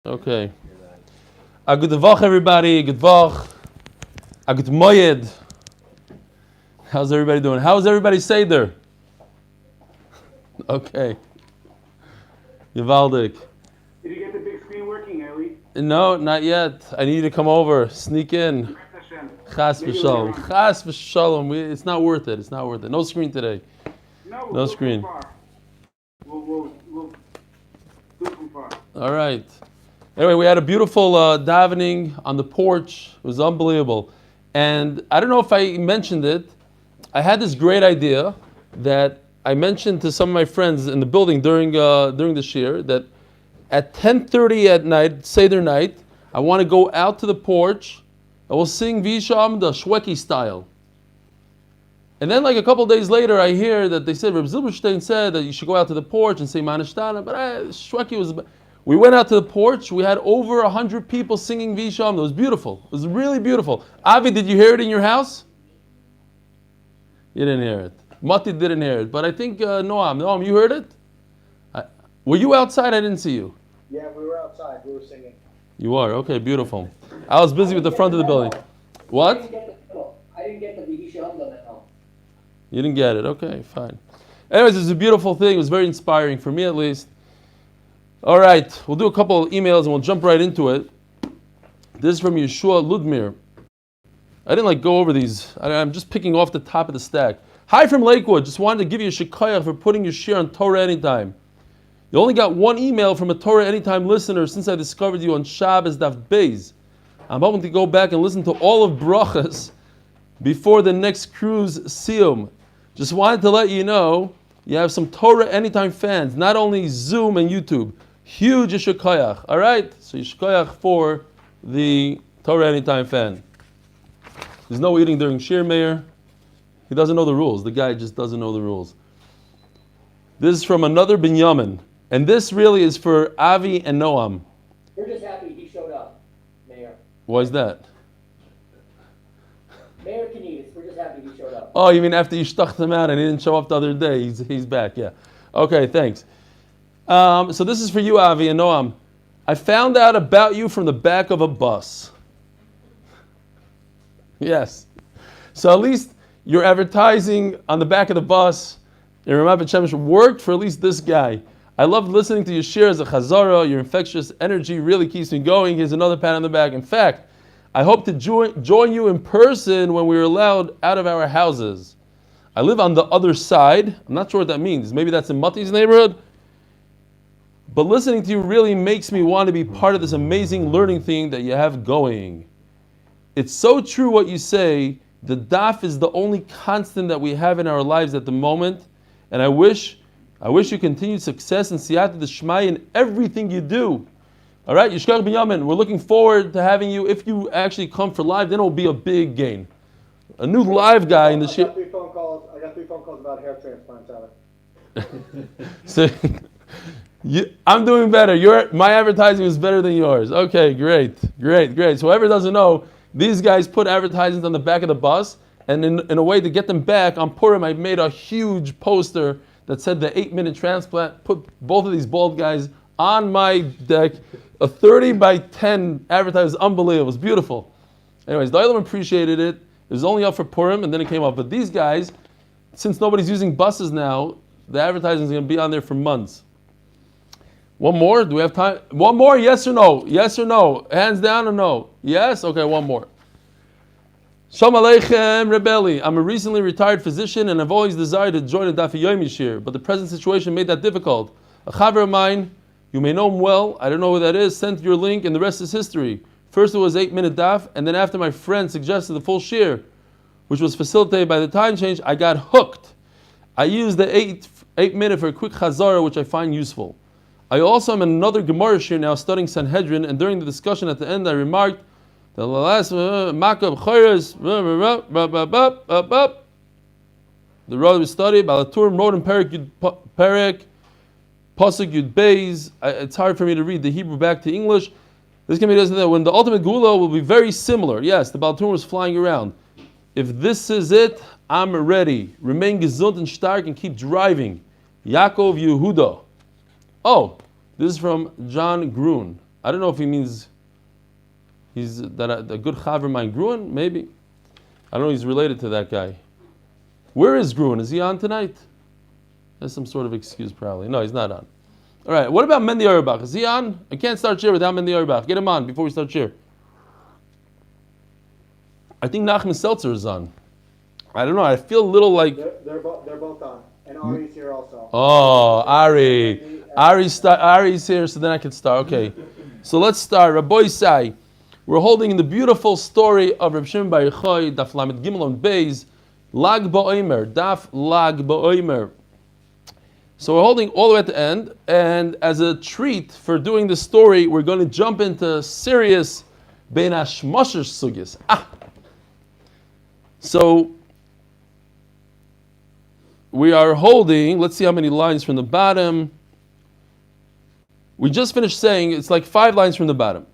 Okay. A good vach, everybody. Good vach. A good moyed. How's everybody doing? How's everybody seder? Okay. Yivaldik. Did you get the big screen working, Eli? No, not yet. I need you to come over. Sneak in. Chas v'shalom. Chas v'shalom. It's not worth it. It's not worth it. No screen today. No screen. We'll do it from far. All right. Anyway, we had a beautiful davening on the porch. It was unbelievable. And I don't know if I mentioned it. I had this great idea that I mentioned to some of my friends in the building during the shir that at 10:30 at night, Seder night, I want to go out to the porch and we'll sing Visham the Shweki style. And then like a couple days later, I hear that they said, Reb Zilberstein said that you should go out to the porch and say Manishtana, but Shweki was... We went out to the porch, we had over 100 people singing Visham. It was beautiful. It was really beautiful. Avi, did you hear it in your house? You didn't hear it. Mati didn't hear it. But I think Noam, you heard it? Were you outside? I didn't see you. Yeah, we were outside. We were singing. You are? Okay, beautiful. I was busy with the front of the building. What? I didn't get the Visham done at home. You didn't get it? Okay, fine. Anyways, it was a beautiful thing. It was very inspiring, for me at least. All right, we'll do a couple of emails and we'll jump right into it. This is from Yeshua Ludmir. I didn't go over these. I'm just picking off the top of the stack. Hi from Lakewood. Just wanted to give you a shikayach for putting your share on Torah Anytime. You only got one email from a Torah Anytime listener since I discovered you on Shabbos Daf Beis. I'm hoping to go back and listen to all of Brachas before the next cruise Siyum. Just wanted to let you know you have some Torah Anytime fans, not only Zoom and YouTube. Huge Yeshua. All right? So Yeshua for the Torah Anytime fan. There's no eating during Shir Meir. He doesn't know the rules. The guy just doesn't know the rules. This is from another Binyamin. And this really is for Avi and Noam. We're just happy he showed up, Mayor. Why is that? Mayor Kenedis, we're just happy he showed up. Oh, you mean after you stuck him out and he didn't show up the other day? He's back, yeah. Okay, thanks. So this is for you, Avi and Noam. I found out about you from the back of a bus. Yes. So at least your advertising on the back of the bus in Ramat Bet Shemesh worked for at least this guy. I loved listening to your shir as a chazara. Your infectious energy really keeps me going. Here's another pat on the back. In fact, I hope to join you in person when we're allowed out of our houses. I live on the other side. I'm not sure what that means. Maybe that's in Mati's neighborhood. But listening to you really makes me want to be part of this amazing learning thing that you have going. It's so true what you say. The daf is the only constant that we have in our lives at the moment. And I wish you continued success and siyata d'shmaya in everything you do. All right, Yishkach Binyamin, we're looking forward to having you. If you actually come for live, then it'll be a big gain. A new live guy in the shit. I got 3 phone calls about hair transplants, Alex. So, I'm doing better. My advertising is better than yours. Okay, great. So whoever doesn't know, these guys put advertisements on the back of the bus, and in a way to get them back, on Purim I made a huge poster that said the 8-minute transplant, put both of these bald guys on my deck, a 30 by 10 advertisement. Unbelievable. It was beautiful. Anyways, the Olam appreciated it. It was only up for Purim, and then it came up. But these guys, since nobody's using buses now, the advertising is going to be on there for months. One more? Do we have time? One more? Yes or no? Yes or no? Hands down or no? Yes? Okay, one more. Shalom Aleichem Rebelli. I'm a recently retired physician and I've always desired to join a Daf Yomi shir, but the present situation made that difficult. A chaver of mine, you may know him well, I don't know who that is, sent your link and the rest is history. First it was 8-minute daf, and then after my friend suggested the full shir, which was facilitated by the time change, I got hooked. I used the 8-minute for a quick chazara, which I find useful. I also am in another Gemara shir now studying Sanhedrin, and during the discussion at the end I remarked the last makab chayres the road we studied Balaturim wrote in Perek Pasuk Yud Beis. It's hard for me to read the Hebrew back to English. This can be that when the ultimate Gula will be very similar. Yes, the Balaturim was flying around. If this is it, I'm ready. Remain gesund and stark and keep driving. Yaakov Yehuda. Oh, this is from John Grun. I don't know if he means he's that a good chaver mine Gruen, maybe. I don't know. He's related to that guy. Where is Gruen? Is he on tonight? There's some sort of excuse, probably. No, he's not on. All right. What about Mendy Auerbach? Is he on? I can't start shir without Mendy Auerbach. Get him on before we start shir. I think Nachman Seltzer is on. I don't know. I feel a little like They're both on, and Ari's here also. oh, Ari's here, so then I can start. Okay, so let's start. Rabbi Sai, we're holding the beautiful story of Reb Shimon Bar Yochai, Daf Lamed Gimel on Beis, Lag Ba'omer, Daf Lag Ba'omer. So we're holding all the way at the end, and as a treat for doing this story, we're going to jump into serious bain hashmashot sugyas. So we are holding, let's see how many lines from the bottom. We just finished saying, it's like 5 lines from the bottom,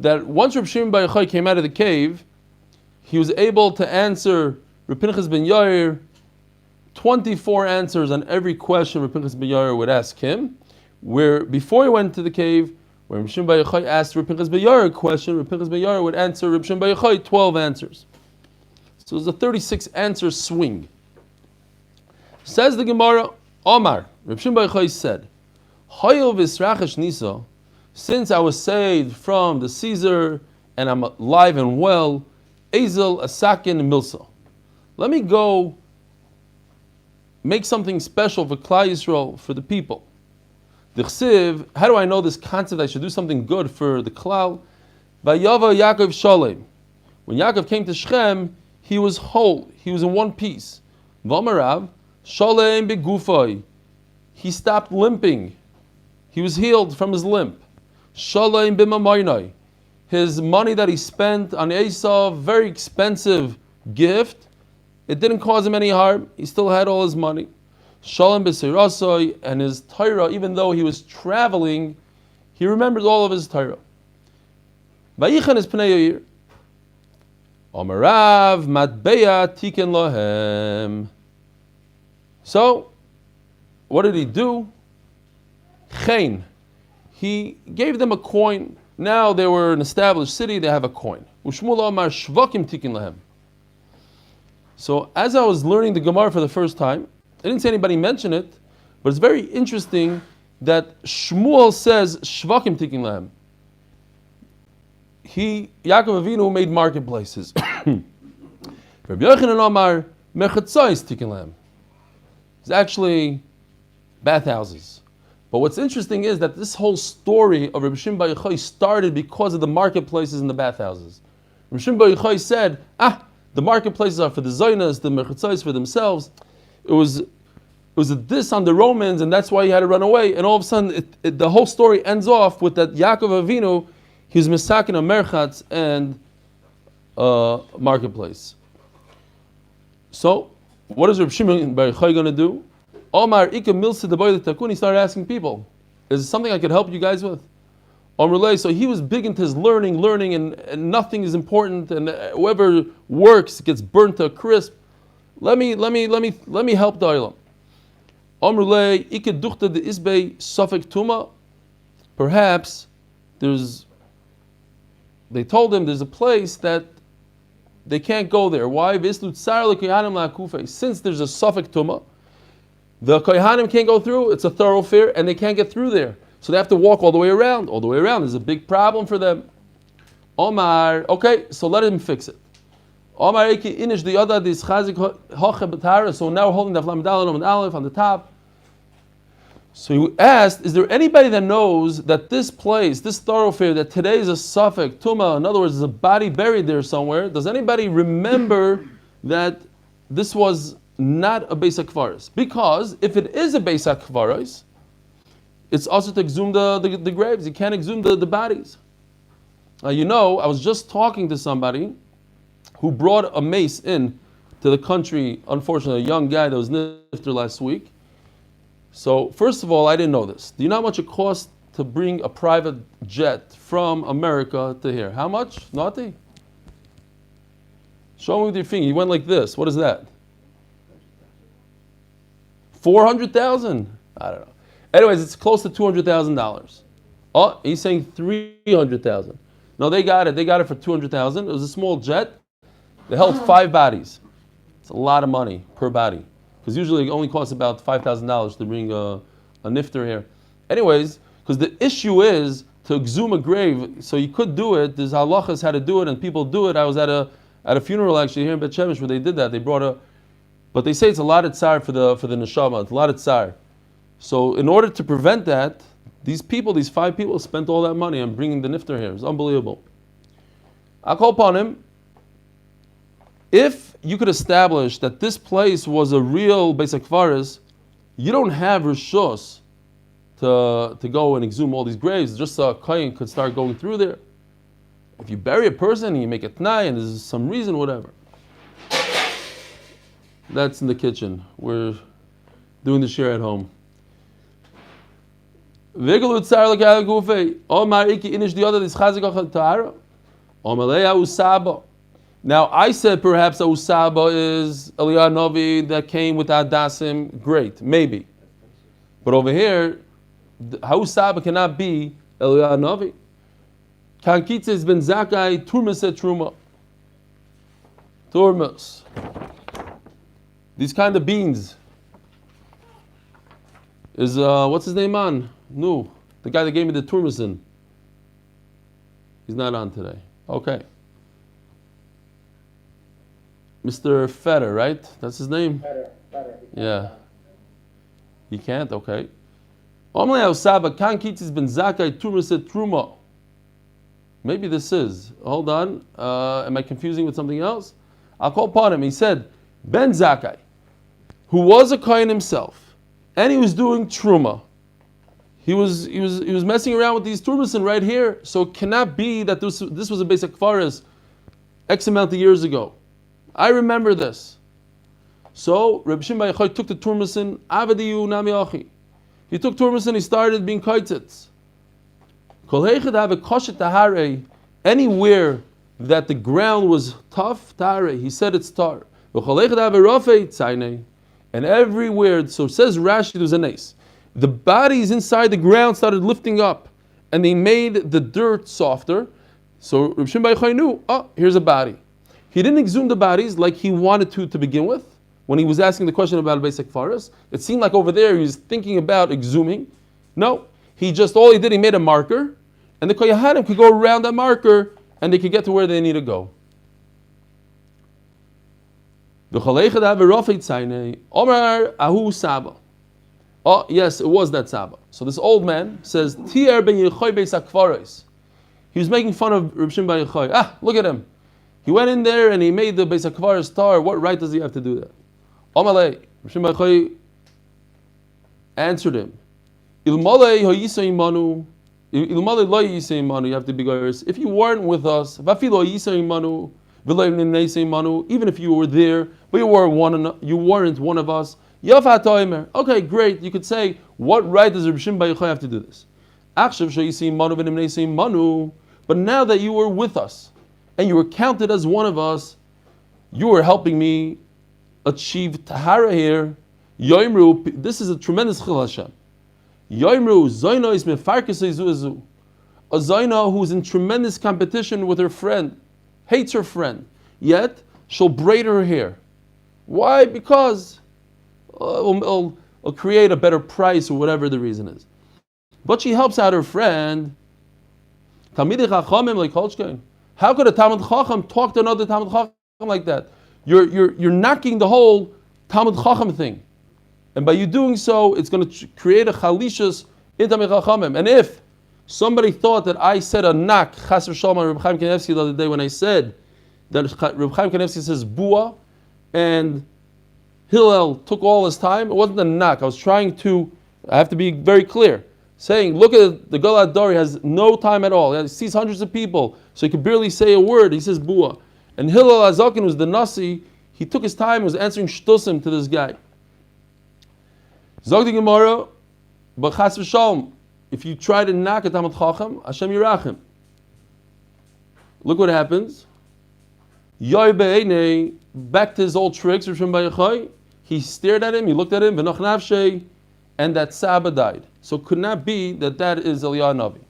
that once Reb Shimon Bar Yochai came out of the cave, he was able to answer Reb Pinchas ben Yair 24 answers on every question Reb Pinchas ben Yair would ask him. Where before he went to the cave, when Reb Shimon Bar Yochai asked Reb Pinchas ben Yair a question, Reb Pinchas ben Yair would answer Reb Shimon Bar Yochai 12 answers. So it was a 36 answer swing. Says the Gemara, Omar, Reb Shimon Bar Yochai said, Hoyel v'israchesh nisa, since I was saved from the Caesar and I'm alive and well, Ezel, Asakin, Milsa. Let me go make something special for Klal Yisrael, for the people. The Chsiv, how do I know this concept? I should do something good for the Klal. Vayava Yaakov Shalem. When Yaakov came to Shechem, he was whole. He was in one piece. V'amarav Shalem begufay. He stopped limping. He was healed from his limp. Shalem b'mamaynai. His money that he spent on Esau, very expensive gift, it didn't cause him any harm. He still had all his money. Shalom b'seirasoi, and his Torah, even though he was traveling, he remembered all of his Torah. Vayichan is pnei yair. Omarav matbeya tiken lohem. So, what did he do? Chen. He gave them a coin. Now they were an established city, they have a coin. Ushmul Omar shvakim tiken lohem. So as I was learning the Gemara for the first time, I didn't see anybody mention it, but it's very interesting that Shmuel says shvakim tikin lahem. Yaakov Avinu made marketplaces. Rabbi Yochanan Omar mechatzais tikin lahem. It's actually bathhouses. But what's interesting is that this whole story of Reb Shimon Bar Yochai started because of the marketplaces and the bathhouses. Reb Shimon Bar Yochai said, the marketplaces are for the Zaynas, the Mechatzais for themselves. It was a diss on the Romans, and that's why he had to run away. And all of a sudden, the whole story ends off with that Yaakov Avinu, he was misakin a merchatz and marketplace. So, what is Reb Shimon Bar Yochai going to do? Omar Ika Milsa the boy Takun. He started asking people, "Is there something I could help you guys with?" So he was big into his learning, and nothing is important, and whoever works gets burnt to a crisp. Let me help the Olam. Amrulay Ika Duchta the Isbei Suffolk tuma. Perhaps they told him there's a place that they can't go there. Why? Since there's a Suffolk tuma, the Kohanim can't go through. It's a thoroughfare, and they can't get through there. So they have to walk all the way around. All the way around is a big problem for them. Omar, okay, so let him fix it. Omar eki inish the other this chazik hoche betara. So now we're holding the Flamdal and Aleph on the top. So he asked, is there anybody that knows that this place, this thoroughfare, that today is a Suffolk tuma, in other words, there's a body buried there somewhere? Does anybody remember that this was not a Beis HaKvaros? Because if it is a Beis HaKvaros, it's also to exhume the graves. You can't exhume the bodies. I was just talking to somebody who brought a mace in to the country, unfortunately, a young guy that was nifter last week. So, first of all, I didn't know this. Do you know how much it costs to bring a private jet from America to here? How much? Naughty? Show me with your finger. He went like this. What is that? 400,000? I don't know. Anyways, it's close to $200,000. Oh, he's saying 300,000. No, they got it. They got it for 200,000. It was a small jet. They held 5 bodies. It's a lot of money per body, because usually it only costs about $5,000 to bring a nifter here. Anyways, because the issue is to exhume a grave, so you could do it. There's halachas how to do it, and people do it. I was at a funeral actually here in Bet Shemesh where they did that. They brought but they say it's a lot of tsar for the neshama. It's a lot of tsar. So in order to prevent that, these 5 people spent all that money on bringing the nifter here. It's unbelievable. I'll call upon him. If you could establish that this place was a real Beis HaKfaris, you don't have rishos to go and exhume all these graves. Just a kohen could start going through there. If you bury a person and you make a t'nai and there's some reason, whatever. That's in the kitchen. We're doing the share at home. Now I said perhaps Usaba is Eliyahu Novi that came with Adasim. Great, maybe. But over here, Usaba cannot be Eliyahu Novi. Kankitzes ben Zakai Turmas et Truma. Turmas. These kind of beans. Is what's his name on? No, the guy that gave me the turmasin. He's not on today. Okay. Mr. Fetter, right? That's his name? Better. Yeah. He can't, okay. Maybe this is. Hold on. Am I confusing with something else? I'll call upon him. He said, Ben Zakai, who was a kohen himself, and he was doing truma. He was messing around with these turmasin right here. So it cannot be that this was a Beis HaKfaris X amount of years ago. I remember this. So Reb Shimon Bar Yochai took the turmasin, Avadiyu Nami Achi. He took turmasin, he started being kaitzitz. Kol heichad have a koshet tahare, anywhere that the ground was tough, tahare, he said it's tar. Kol heichad have a rafei tzaynei, and everywhere, so says Rashi, there was a nace. The bodies inside the ground started lifting up, and they made the dirt softer. So Reb Shimon Bar Yochai knew, here's a body. He didn't exhume the bodies like he wanted to begin with. When he was asking the question about Beis HaKfaris, it seemed like over there he was thinking about exhuming. No, he made a marker, and the Koyahanim could go around that marker, and they could get to where they need to go. Oh, yes, it was that Saba. So this old man says, Tier ben Yechoy Beis HaKfaris. He was making fun of Reb Shimon Bar Yochai. Look at him. He went in there and he made the Beis HaKfaris star. What right does he have to do that? Amalei, Reb Shimon Bar Yochai answered him. Ilmalei hoyisei manu. Ilmalei lo yisei manu. You have to be goyers. If you weren't with us, vafilo yisei manu, v'lo nemneisei manu. Even if you were there, but you weren't one of us. Yafat oimer. Okay, great. You could say, what right does Reb Shimon Bar Yochai have to do this? Achshav sheyisei manu v'nemneisei manu. But now that you were with us, and you were counted as one of us, you were helping me achieve tahara here. Yoimru, this is a tremendous chil Hashem. Yoimru, Zoino is mefarkes ezu. A Zoino who is in tremendous competition with her friend, hates her friend, yet she'll braid her hair. Why? Because it'll create a better price or whatever the reason is. But she helps out her friend. Talmidei Chachamim like Holchkein. How could a Talmud Chacham talk to another Talmud Chacham like that? You're knocking the whole Talmud Chacham thing. And by you doing so, it's going to create a chalishus in Talmud Chachamim. And if somebody thought that I said a knock, Chas v'shalom on Reb Chaim Kanevsky the other day when I said that Reb Chaim Kanevsky says bua, and Hillel took all his time, it wasn't a knock. I have to be very clear. Saying, look at the Gilad Dori has no time at all. He sees hundreds of people, so he could barely say a word. He says bua. And Hillel Azakin was the Nasi. He took his time, was answering shtusim to this guy. Zog the Gemara, but chas v'shalom, if you try to knock a Talmud Chacham, Hashem Yirachim. Look what happens. Yoy be'enei, back to his old tricks, Reb Shimon Bar Yochai. He stared at him, he looked at him, v'noch nafshei, and that Saba died. So it could not be that is Eliyahu Navi.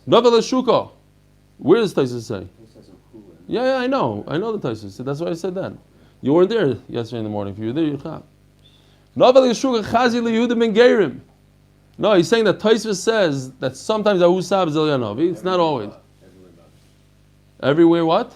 Novel Shuka. Where does Taisus say? Yeah, I know the Taisus. That's why I said that. You weren't there yesterday in the morning. If you were there, you chab. Novel Shuka Chazi LeYehuda Ben Gerim. No, he's saying that Taisus says that sometimes Ahu Sab is Elianovi. It's not always. Everywhere what?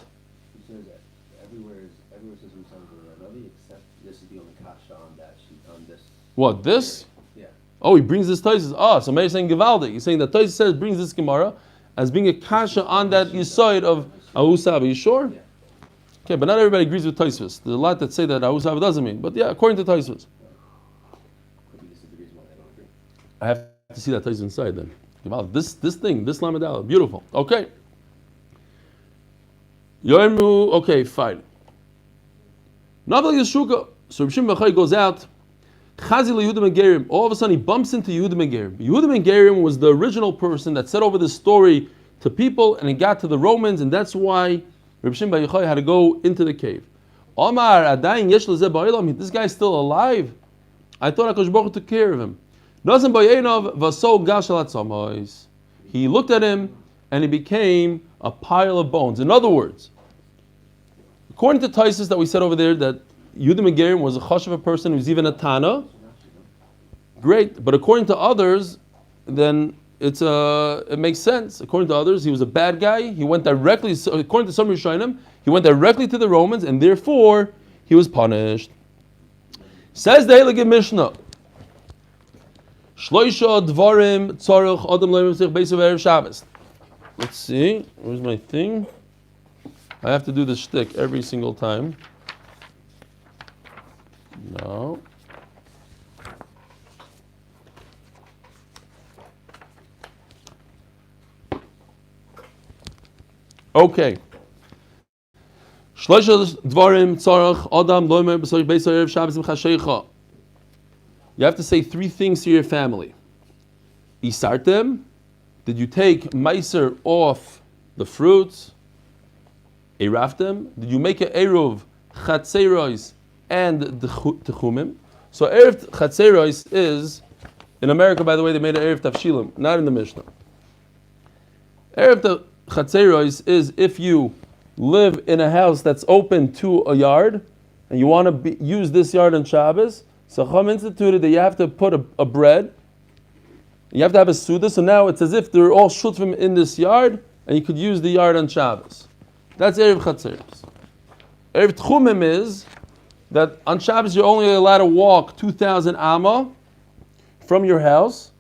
He says that everywhere says Ahu Sab is Elianovi, except this is the only kasha on that sheet, on this. What, this? Yeah. Oh, he brings this Taisus. So maybe he's saying Givaldi. He's saying that Taisus says brings this Gemara as being a kasha on that Yisoid of Ahu Sab. Are you sure? Yeah. Okay, but not everybody agrees with Taisus. There's a lot that say that Ahu Sab doesn't mean. But yeah, according to Taisus. I have to see that Taisus inside then. This thing, this Lamadal, beautiful. Okay. Yoimu, okay, fine. Naval Yeshuka. So Rishim Bachai goes out. Chazi Yehuda Ben Gerim. All of a sudden he bumps into Yehuda Ben Gerim. Yehuda Ben Gerim was the original person that said over this story to people, and it got to the Romans, and that's why Rishim Bachai had to go into the cave. Omar Adayin Yesh Lezeh Ba'ilam. This guy's still alive. I thought HaKadosh Baruch Hu took care of him. He looked at him and he became a pile of bones. In other words, according to Taisus that we said over there that Yehuda Ben Gerim was a chashuv person who was even a Tana. Great, but according to others, then it makes sense. According to others, he was a bad guy. He went directly, according to some Rishonim, he went directly to the Romans, and therefore he was punished. Says the Heilige Mishnah. Shloisha dvarim tzarich adam loyim sich beisav erev Shabbos. Let's see. Where's my thing? I have to do this shtick every single time. No. Okay. Shloisha dvarim tzarich adam loyim sich beisav erev Shabbos m'chasheicha. You have to say three things to your family. Isartem, did you take meiser off the fruits? Eraftem, did you make an eruv, chatzeros, and the techumim? So eruv chatzeros is, in America by the way, they made an eruv tafshilim, not in the Mishnah. Eruv chatzeros is if you live in a house that's open to a yard, and you want to use this yard on Shabbos, so Chum instituted that you have to put a bread, you have to have a Suda, so now it's as if they're all shutfim in this yard, and you could use the yard on Shabbos. That's Erev Chatzeros. Erev Tchumim is that on Shabbos you're only allowed to walk 2,000 amma from your house.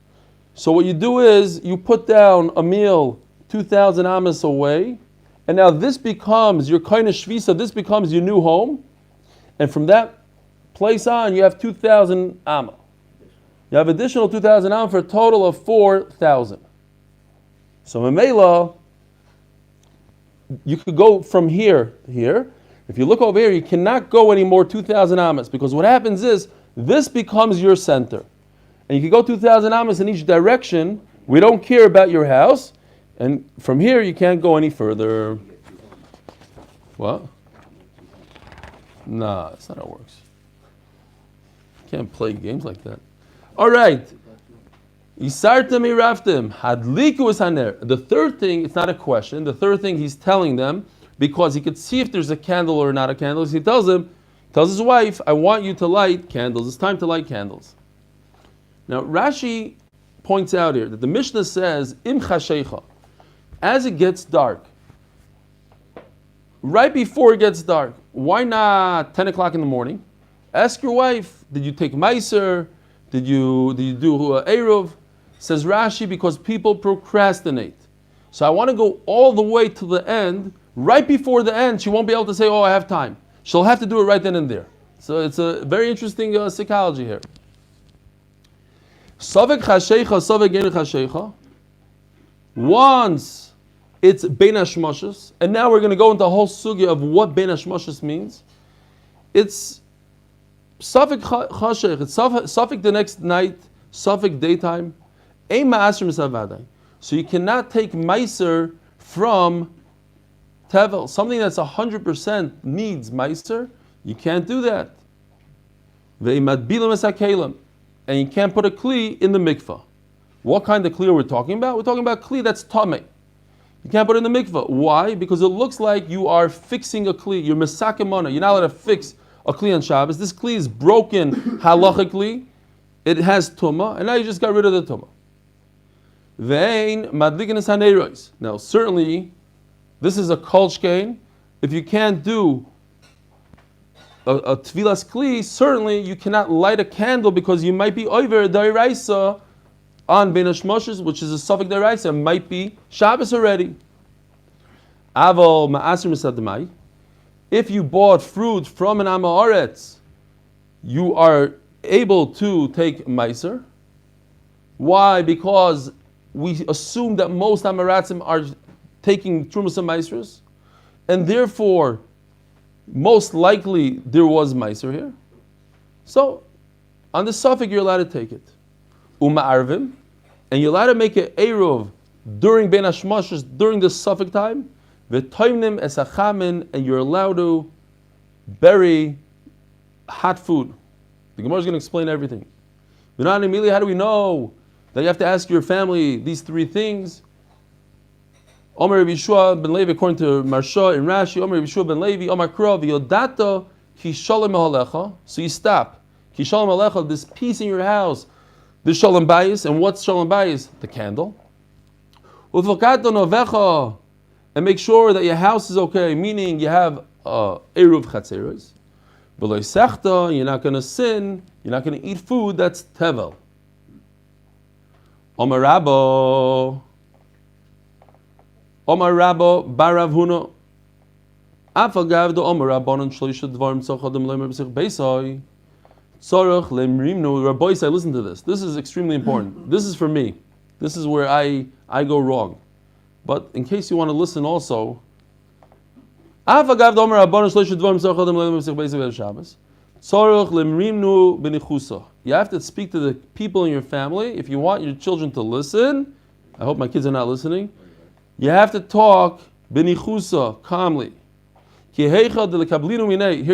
So what you do is you put down a meal 2,000 ammas away, and now this becomes your kind of shvisa, this becomes your new home, and from that place on, you have 2,000 amma. You have additional 2,000 amma for a total of 4,000. So Memela, you could go from here. If you look over here, you cannot go any more 2,000 ammas because what happens is this becomes your center, and you can go 2,000 ammas in each direction. We don't care about your house, and from here you can't go any further. What? Nah, that's not how it works. Can't play games like that. All right. Isartem iraftem hadliku is haner. The third thing, it's not a question. The third thing he's telling them because he could see if there's a candle or not a candle. So he tells his wife, "I want you to light candles. It's time to light candles." Now Rashi points out here that the Mishnah says im chasheicha, as it gets dark. Right before it gets dark. Why not 10 o'clock in the morning? Ask your wife, did you take meiser? Did you do eruv? Says Rashi, because people procrastinate. So I want to go all the way to the end. Right before the end, she won't be able to say, "Oh, I have time." She'll have to do it right then and there. So it's a very interesting psychology here. Suffolk chasheicha, Suffolk gen chasheicha. Once it's bain hashmashot, and now we're going to go into a whole sugya of what bain hashmashot means. It's Suffolk chashech, it's Suffolk the next night, Suffolk daytime. So you cannot take meiser from tevel, something that's 100% needs meiser. You can't do that. And you can't put a kli in the mikvah. What kind of kli are we talking about? We're talking about kli that's tameh. You can't put it in the mikveh. Why? Because it looks like you are fixing a kli. You're mesakemana. You're not allowed to fix a kli on Shabbos. This kli is broken halachically. It has tuma, and now you just got rid of the tuma. Bain madlikin es haneiros. Now, certainly, this is a kolshkein. If you can't do a tvilas kli, certainly you cannot light a candle because you might be over dairaisa on bain hashmashot, which is a Suffolk dairaisa. It might be Shabbos already. Aval ma'aser misadmai. If you bought fruit from an amaretz, you are able to take meiser. Why? Because we assume that most amaratzim are taking trumas and meisers, and therefore, most likely there was meiser here. So, on the Suffolk, you're allowed to take it. Arvim, and you're allowed to make an eruv during bain hashmashos, during the Suffolk time. V'toimnim es hachamin, and you're allowed to bury hot food. The Gemara is going to explain everything. How do we know that you have to ask your family these three things? Omer Rabbi Yeshua ben Levi, according to Marsha in Rashi, Omer Rabbi Yeshua ben Levi, Omer Kro v'yodata ki shalom halecha. So you stop. Ki shalom halecha, this peace in your house, this shalom bayis. And what's shalom bayis? The candle. Uvakato novecha, and make sure that your house is okay, meaning you have eruv chatzeros. B'lo sechta, you're not going to sin, you're not going to eat food that's tevel. Omar Rabbo barav huna. Afagav do Omar Rabbanon shloisha dvarim tzachadam lemer b'sich beisai. Tzorach lemrimnu. Rabbi say, listen to this. This is extremely important. This is for me. This is where I go wrong. But in case you want to listen also, you have to speak to the people in your family. If you want your children to listen, I hope my kids are not listening, you have to talk benichusa, calmly. Here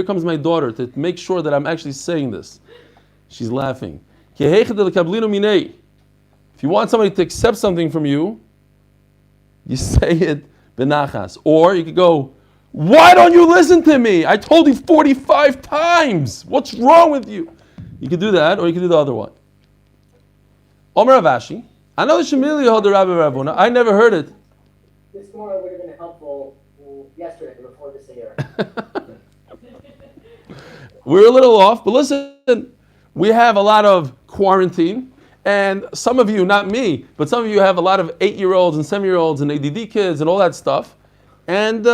comes my daughter to make sure that I'm actually saying this. She's laughing. If you want somebody to accept something from you, you say it benachas. Or you could go, why don't you listen to me? I told you 45 times. What's wrong with you? You could do that, or you could do the other one. Omer Avashi. I know the Shemili hold the Rabbi Ravuna. I never heard it. This Gemara would have been helpful yesterday before this air. We're a little off, but listen, we have a lot of quarantine, and some of you, not me, but some of you have a lot of 8-year-olds and 7-year-olds and ADD kids and all that stuff. And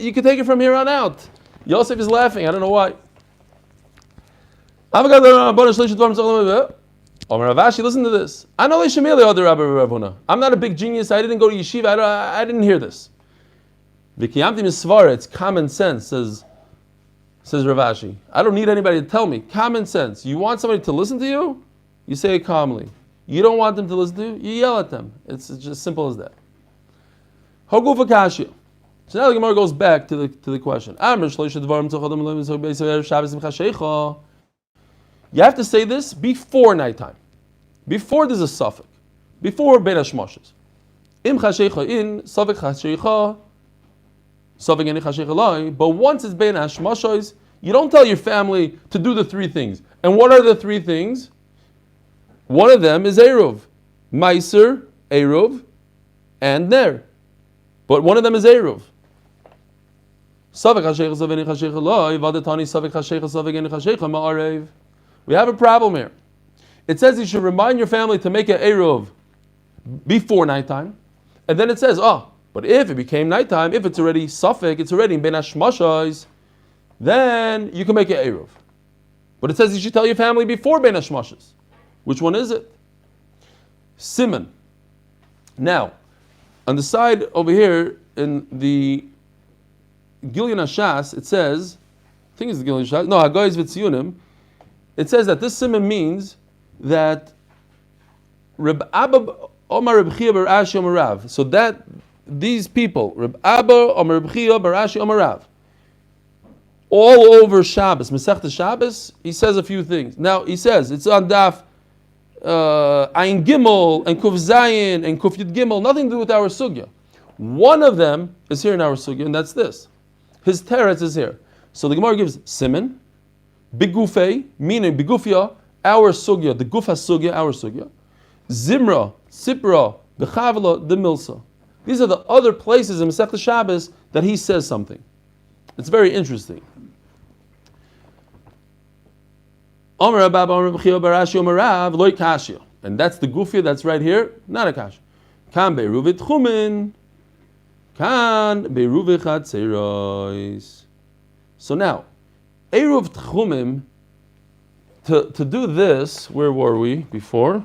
you can take it from here on out. Yosef is laughing. I don't know why. Listen to this. I'm not a big genius. I didn't go to yeshiva. I didn't hear this. It's common sense, says Ravashi. I don't need anybody to tell me. Common sense. You want somebody to listen to you? You say it calmly. You don't want them to listen to you? You yell at them. It's just as simple as that. So now the Gemara goes back to the question. You have to say this before nighttime, before there's a suffix, before bain hashmashot. Im chashecha in suffix chashecha, suffix any chashecha lai. But once it's bain hashmashot, you don't tell your family to do the three things. And what are the three things? One of them is eruv, meiser, eruv, and ner. But one of them is eruv. We have a problem here. It says you should remind your family to make an eruv before nighttime, and then it says, but if it became nighttime, if it's already suffix, it's already in bain hashmashos, then you can make an eruv. But it says you should tell your family before bain hashmashos. Which one is it? Simon. Now, on the side over here in the Gilyon Hashas, it says, I think it's the Gilyon Hashas, no, Hagoyes V'tziyunim, it says that this simon means that Reb Abba Omar Reb Chia Bar Ashi Omar Rav. So that these people, Reb Abba Omar Reb Chia Bar Ashi Omar Rav, all over Shabbos, Masechta Shabbos, he says a few things. Now he says, it's on Daf Ayin Gimel and Kuf Zayin and Kuf Yud Gimel, nothing to do with our sugya. One of them is here in our sugya, and that's this. His teretz is here. So the Gemara gives siman, bigufei, meaning bigufia, our sugya, the gufa sugya, our sugya. Zimra, sipra, bechavla, the milsa. These are the other places in Masechta Shabbos that he says something. It's very interesting. And that's the gufia that's right here, not a kasha. Kan be'eruv tchumen, kan be'eruv chatzeros. So now, eruv tchumim, to do this, where were we before?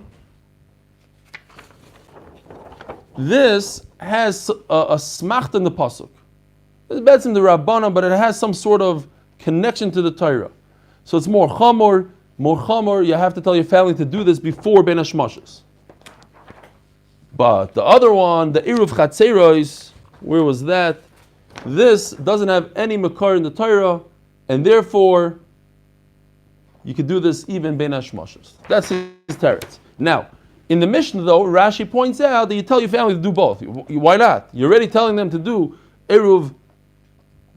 This has a smacht in the pasuk. It's better in the Rabbana, but it has some sort of connection to the Torah. So it's more chamor. You have to tell your family to do this before bain hashmashot. But the other one, the Eruv Chatzeros, where was that? This doesn't have any makar in the Torah, and therefore you could do this even bain hashmashot. That's his teretz. Now, in the Mishnah though, Rashi points out that you tell your family to do both. Why not? You're already telling them to do Eruv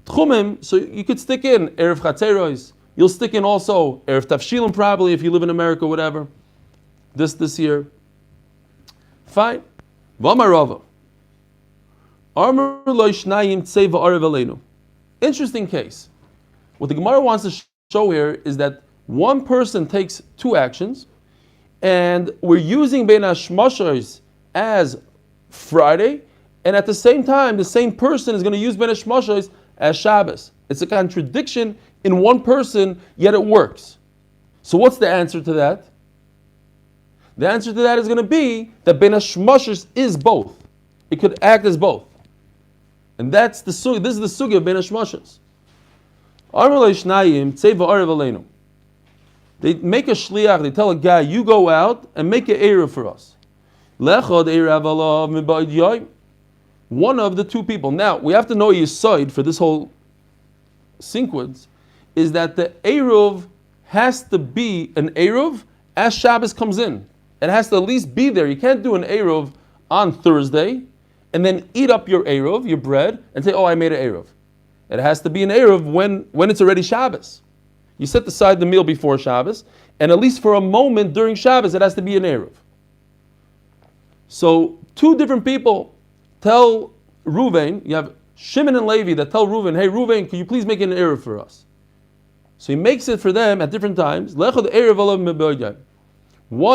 Tchumim, so you could stick in Eruv Chatzeros. You'll stick in also Erev Tafshilim probably if you live in America, whatever. This year. Fine. V'amarava. Armor lo shnayim tzeva arev aleinu. Interesting case. What the Gemara wants to show here is that one person takes two actions, and we're using bain hashmashos as Friday, and at the same time, the same person is going to use bain hashmashos as Shabbos. It's a contradiction in one person, yet it works. So what's the answer to that? The answer to that is going to be that bain hashmashos is both. It could act as both. And that's the sugi. This is the sugi of bain hashmashos. They make a shliach, they tell a guy, you go out and make an eruv for us. One of the two people. Now, we have to know your side for this whole sequence, is that the eruv has to be an eruv as Shabbos comes in. It has to at least be there. You can't do an eruv on Thursday and then eat up your eruv, your bread, and say, oh, I made an eruv. It has to be an eruv when it's already Shabbos. You set aside the meal before Shabbos, and at least for a moment during Shabbos, it has to be an eruv. So, two different people tell Reuven, you have Shimon and Levi that tell Reuven, hey Reuven, can you please make an eruv for us? So he makes it for them at different times. One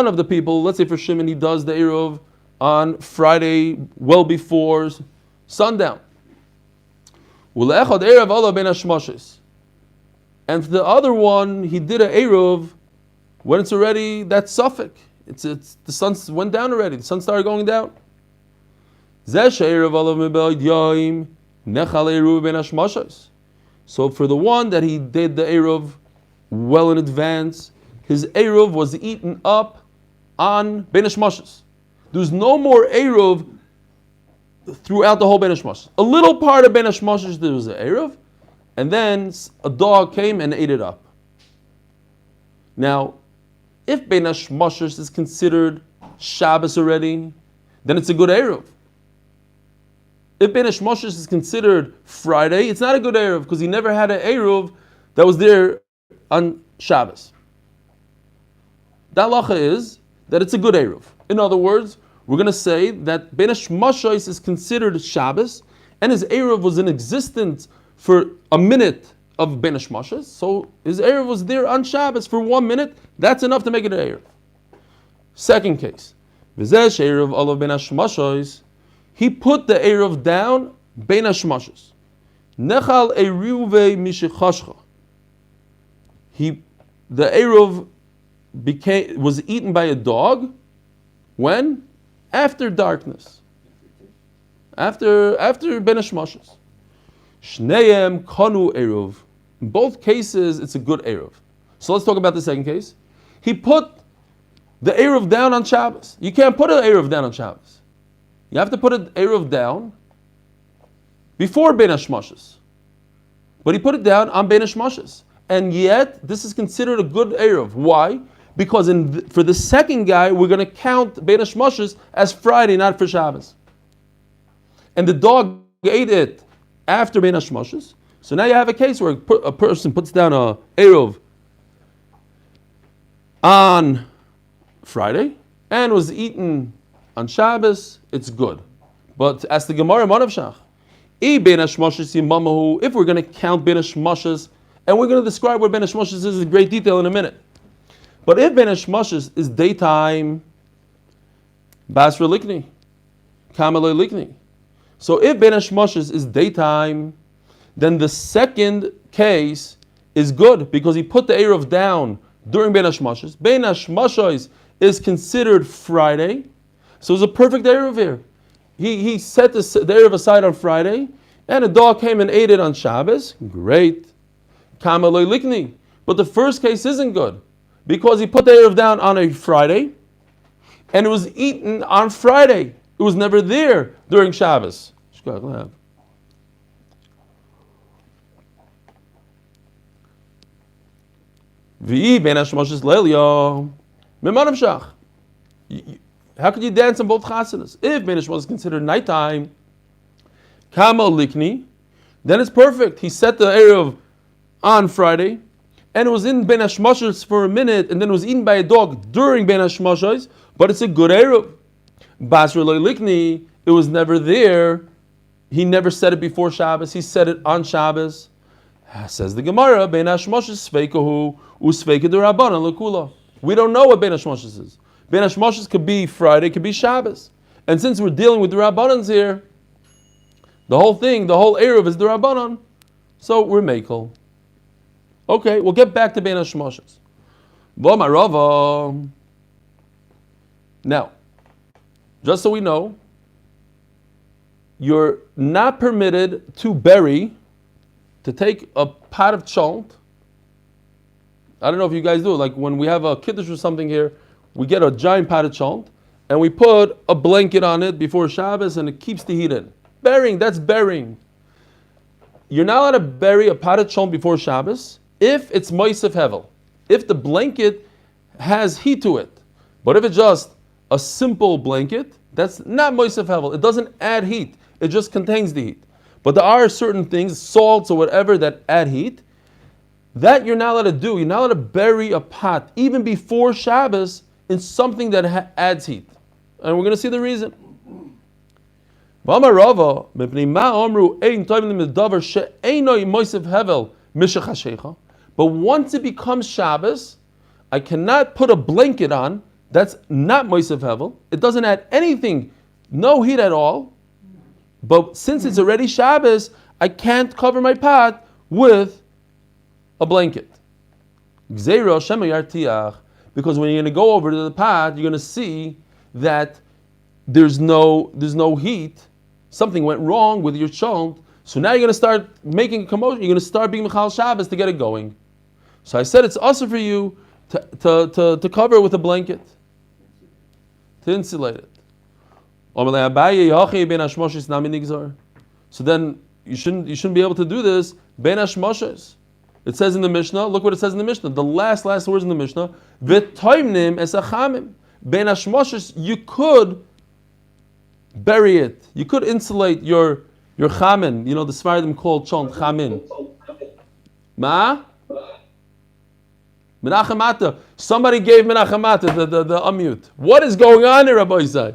of the people, let's say for Shimon, he does the eruv on Friday well before sundown. And for the other one, he did an eruv when it's already, that's Suffolk. It's the sun went down already. The sun started going down. So for the one that he did the eruv well in advance, his eruv was eaten up on bain hashmashos. There's no more eruv throughout the whole bain hashmashos. A little part of bain hashmashos there was an eruv, and then a dog came and ate it up. Now, if bain hashmashos is considered Shabbos already, then it's a good eruv. If bain hashmashos is considered Friday, it's not a good eruv because he never had an eruv that was there on Shabbos. The halacha is that it's a good eruv. In other words, we're going to say that bain hashmashos is considered Shabbos, and his eruv was in existence for a minute of bain hashmashos, so his eruv was there on Shabbos for 1 minute. That's enough to make it an eruv. Second case, v'zeh eruv olav bain hashmashos. He put the eruv down bain hashmashos. Nechal eruve mishechashcha. The eruv was eaten by a dog. When? After darkness. After bain hashmashos. Shneim kanu eruv. In both cases, it's a good eruv. So let's talk about the second case. He put the eruv down on Shabbos. You can't put an eruv down on Shabbos. You have to put an eruv down before bain hashmashos. But he put it down on bain hashmashos. And yet, this is considered a good eruv. Why? Because for the second guy, we're going to count bain hashmashos as Friday, not for Shabbos. and the dog ate it after bain hashmashos. So now you have a case where a person puts down a Eruv on Friday and was eaten on Shabbos, it's good. But as the Gemara Manavshach, if we're going to count bain hashmashos, and we're going to describe what bain hashmashos is in great detail in a minute. But if bain hashmashos is daytime, basra likni, kamaloi likni. So if bain hashmashos is daytime, then the second case is good because he put the Eruv down during bain hashmashos. Bain hashmashos is considered Friday, so it's a perfect Eruv here. He set the Eruv aside on Friday, and a dog came and ate it on Shabbos. Great. Kamaloi likni. But the first case isn't good because he put the Eruv down on a Friday, and it was eaten on Friday. It was never there during Shabbos. How could you dance on both chasanas? If bain hashmashos is considered nighttime, kamal likni, then it's perfect. He set the Eruv on Friday, and it was in bain hashmashos for a minute, and then it was eaten by a dog during bain hashmashos, but it's a good Eruv. Basra lo likni, it was never there. He never said it before Shabbos. He said it on Shabbos. Says the Gemara, bain hashmashos sveikahu usveika d'Rabbanan lekula. We don't know what bain hashmashos is. Bain hashmashos could be Friday, could be Shabbos. And since we're dealing with the Rabbanans here, the whole Eruv is the Rabbanan, so we're mekel. Okay, we'll get back to bain hashmashos. Now, just so we know, you're not permitted to take a pot of cholent. I don't know if you guys do it. Like when we have a kiddush or something here, we get a giant pot of cholent and we put a blanket on it before Shabbos and it keeps the heat in. That's burying. You're not allowed to bury a pot of cholent before Shabbos if it's moisef hevel. If the blanket has heat to it. But if it's just a simple blanket, that's not moisef hevel. It doesn't add heat. It just contains the heat. But there are certain things, salts or whatever, that add heat. That you're not allowed to do. You're not allowed to bury a pot, even before Shabbos, in something that adds heat. And we're going to see the reason. But once it becomes Shabbos, I cannot put a blanket on. That's not moisef hevel. It doesn't add anything, no heat at all. But since it's already Shabbos, I can't cover my pot with a blanket. Because when you're going to go over to the pot, you're going to see that there's no heat. Something went wrong with your cholent. So now you're going to start making a commotion. You're going to start being Mechal Shabbos to get it going. So I said it's also for you to cover it with a blanket, to insulate it. So then you shouldn't be able to do this. Bain hashmashos. It says in the Mishnah. Look what it says in the Mishnah. The last words in the Mishnah. V'toimnim esachamim. Bain hashmashos. You could bury it. You could insulate your chamin. You know the Sfardim called cholent chamin. Ma. Menachem. Somebody gave Menachem the unmute. What is going on here, Rabbi Yisai?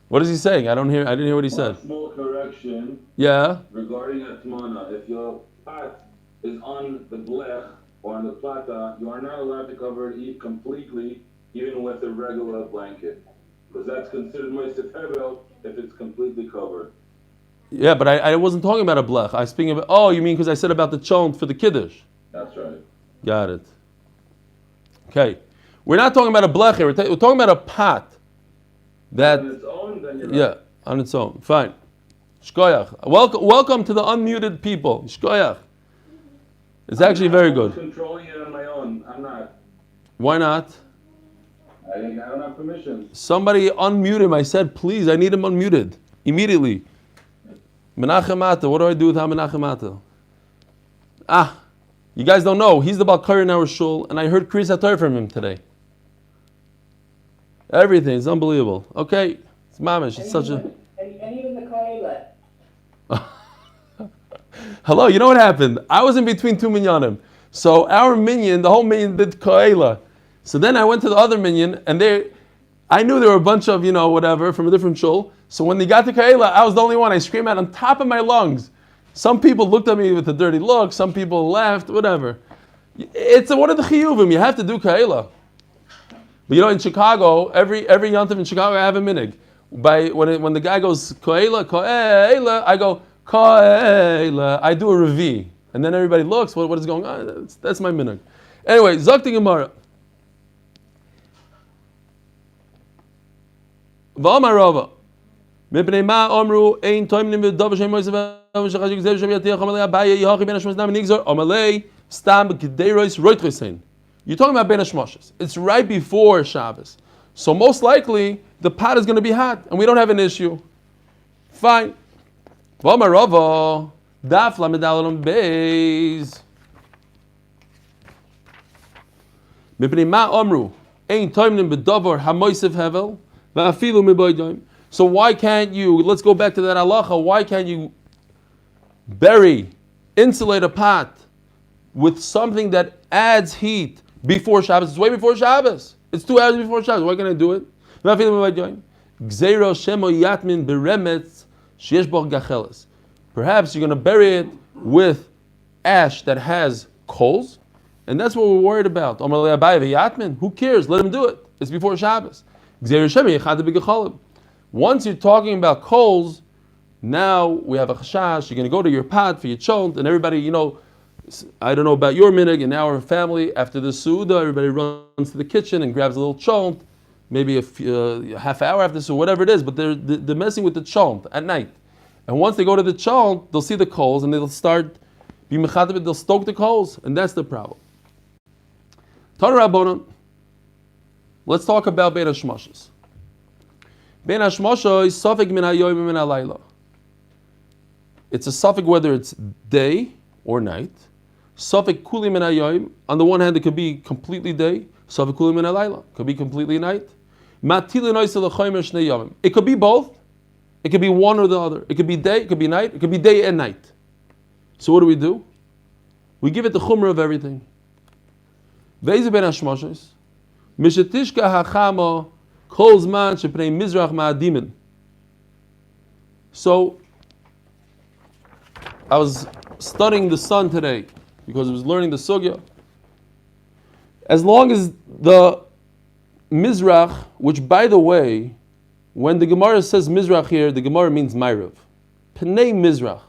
What is he saying? I didn't hear what he said. Small correction. Yeah. Regarding a tuma, if your pot is on the blech or on the plata, you are not allowed to cover it completely, even with a regular blanket, because that's considered moisef hevel if it's completely covered. Yeah, but I wasn't talking about a blech. I was speaking about. Oh, you mean because I said about the cholent for the kiddush? That's right. Got it. Okay, we're not talking about a blech here. We're talking about a pot. That, on its own, then you're yeah, right. on its own. Fine. Shkoyach. Welcome to the unmuted people. Shkoyach. It's actually very good. I'm controlling it on my own. I'm not. Why not? I don't have permission. Somebody unmute him. I said, please, I need him unmuted. Immediately. Menachem Ata. What do I do with Menachem Ata? You guys don't know. He's the Balkari in our shul, and I heard Kriyas HaTorah from him today. Everything is unbelievable. Okay, it's mamish. It's such a. And even the Kaila, Hello, you know what happened? I was in between two minyanim. So our minyan, the whole minyan did Ka'ela. So then I went to the other minyan, and I knew there were a bunch of, whatever, from a different shul. So when they got to Ka'ela, I was the only one. I screamed out on top of my lungs. Some people looked at me with a dirty look. Some people laughed, whatever. It's one of the chiyuvim. You have to do Ka'ela. But in Chicago, every yontif in Chicago, I have a minig. When the guy goes Ka'ela, I go Ka'ela. I do a revi. And then everybody looks, what is going on? That's my minig. Anyway, Zakti Gemara. V'amar Rava. Mipnei ma omru ein toimnim v'dov shem moisev v'shachashik zev shem yatiyach amalei abaye yihachi ben hashmashot nam nigzor amalei stam g'deiros roitresein. You're talking about bain hashmashot. It's right before Shabbos. So most likely, the pot is going to be hot, and we don't have an issue. Fine. V'amar Rava. Daf lamedalon beis. Mipnei ma omru ein toimnim v'dovar hamoisev hevel. So why can't you, let's go back to that halacha, why can't you insulate a pot with something that adds heat before Shabbos? It's way before Shabbos. It's 2 hours before Shabbos. Why can't I do it? Perhaps you're going to bury it with ash that has coals, and that's what we're worried about. Who cares? Let him do it. It's before Shabbos. Once you're talking about coals, now we have a chashash. You're going to go to your pot for your chont, and everybody, I don't know about your minig, in our family, after the Suda, everybody runs to the kitchen and grabs a little chont, maybe a half hour after so whatever it is, but they're messing with the chont at night. And once they go to the chont, they'll see the coals, and they'll start, they'll stoke the coals, and that's the problem. Tana Rabbanan. Let's talk about bain hashmashos. Bain hashmashos is Suffolk min hayoyim min halayla. It's a Suffolk whether it's day or night. Suffolk kuli min hayoyim. On the one hand, it could be completely day. Suffolk kuli min halayla. Could be completely night. Matili noisel lechoyim shnei yomim. It could be both. It could be one or the other. It could be day. It could be night. It could be day and night. So what do? We give it the chumrah of everything. Ve'ezeh bain hashmashos. Mishetishka hachama kol zman shepnei mizrach ma'adimin. So, I was studying the sun today because I was learning the sugya. As long as the mizrach, which by the way, when the Gemara says mizrach here, the Gemara means ma'ariv. Pnei mizrach.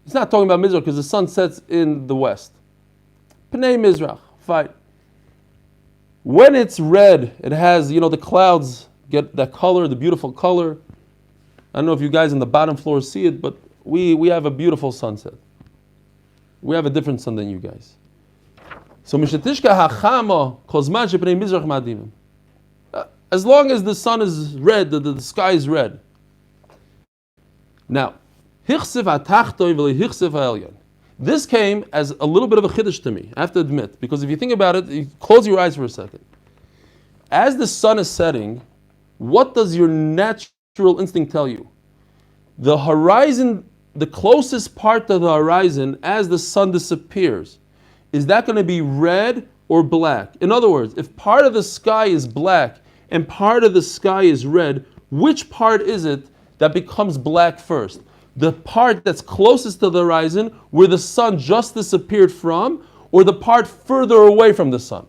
It's not talking about mizrach because the sun sets in the west. Pnei mizrach. Fine. When it's red, it has, the clouds get that color, the beautiful color. I don't know if you guys on the bottom floor see it, but we have a beautiful sunset. We have a different sun than you guys. So, mishatishka hachama kozman shepnei mizrach ma'adimim. As long as the sun is red, the sky is red. Now, hichsif ha'tachtoi v'li hichsif ha'elyon. This came as a little bit of a chiddush to me, I have to admit, because if you think about it, you close your eyes for a second. As the sun is setting, what does your natural instinct tell you? The horizon, the closest part of the horizon as the sun disappears, is that going to be red or black? In other words, if part of the sky is black and part of the sky is red, which part is it that becomes black first? The part that's closest to the horizon, where the sun just disappeared from, or the part further away from the sun?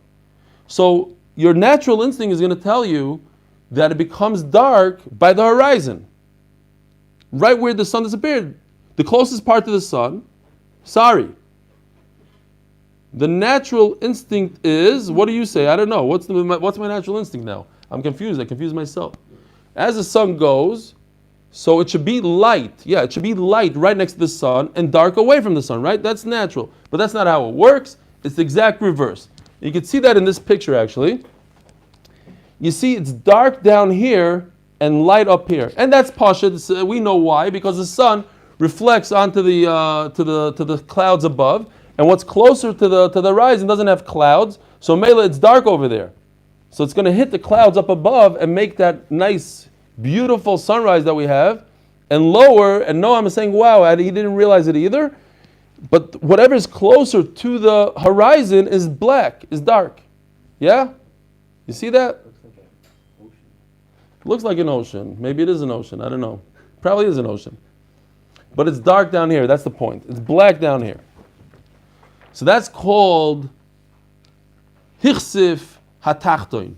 So your natural instinct is going to tell you that it becomes dark by the horizon, right where the sun disappeared. The closest part to the sun, sorry. The natural instinct is, what do you say? I don't know. What's my natural instinct now? I'm confused. I confuse myself. As the sun goes, so it should be light. Yeah, it should be light right next to the sun and dark away from the sun, right? That's natural. But that's not how it works. It's the exact reverse. You can see that in this picture, actually. You see it's dark down here and light up here. And that's pasha. We know why, because the sun reflects onto the to the clouds above, and what's closer to the horizon doesn't have clouds, so mela it's dark over there. So it's going to hit the clouds up above and make that nice, beautiful sunrise that we have, and lower, and Noam is saying, wow, he didn't realize it either. But whatever is closer to the horizon is black, is dark. Yeah? You see that? Looks like an ocean. Looks like an ocean. Maybe it is an ocean. I don't know. Probably is an ocean. But it's dark down here. That's the point. It's black down here. So that's called Hichsif Hatachtoin.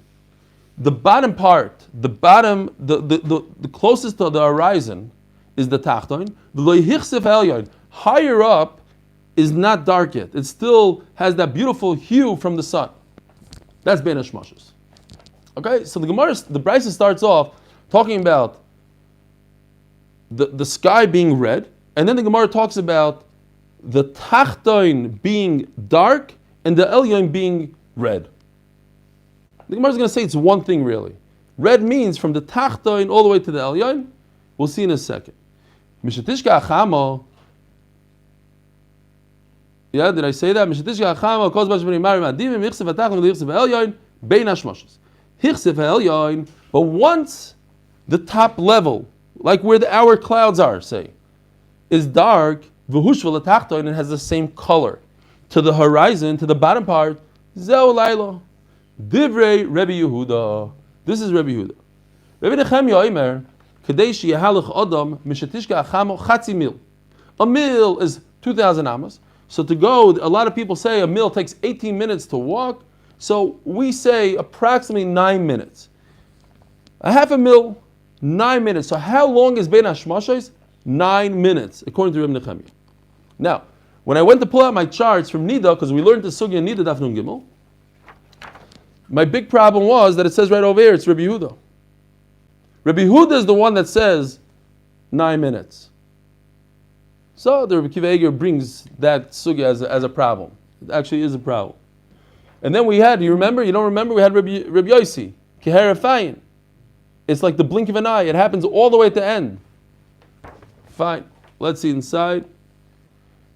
The bottom part, the closest to the horizon is the Tachtoin. The Hichsif Elyon, higher up, is not dark yet. It still has that beautiful hue from the sun. That's bain hashmashot. Okay, so the Gemara, the Brisa starts off talking about the sky being red, and then the Gemara talks about the Tachtoin being dark and the Elyon being red. The Gemara is going to say it's one thing really. Red means from the Tachtoin all the way to the Elyon. We'll see in a second. Mishatishka achamo. Yeah, did I say that? Mishatishka achamo kos bashvini mari madivim hichsef atachon hichsef Elyon bain hashmashot. Hichsef Elyon, but once the top level, like where the hour clouds are, say, is dark, v'hushvel atachton, and has the same color to the horizon, to the bottom part, zeu lailo. Divrei Rebbe Yehuda. This is Rebbe Yehuda. Rebbe Nechemia Omer, kadei sheyahalach adam mishatishka achamo chatzi mil. A mil is 2,000 amas. So to go, a lot of people say a mil takes 18 minutes to walk. So we say approximately 9 minutes. A half a mil, 9 minutes. So how long is bain hashmashot? 9 minutes, according to Rebbe Nechemia. Now, when I went to pull out my charts from Nida, because we learned the sugya Nida Daf Nun Gimel, my big problem was that it says right over here, it's Rebbe Yehuda. Rebbe Yehuda is the one that says 9 minutes. So the Rebbe Kiva Eger brings that sugya as a problem. It actually is a problem. And then we had, you remember? You don't remember? We had Rebbe Yossi, Keher. It's like the blink of an eye. It happens all the way at the end. Fine. Let's see inside.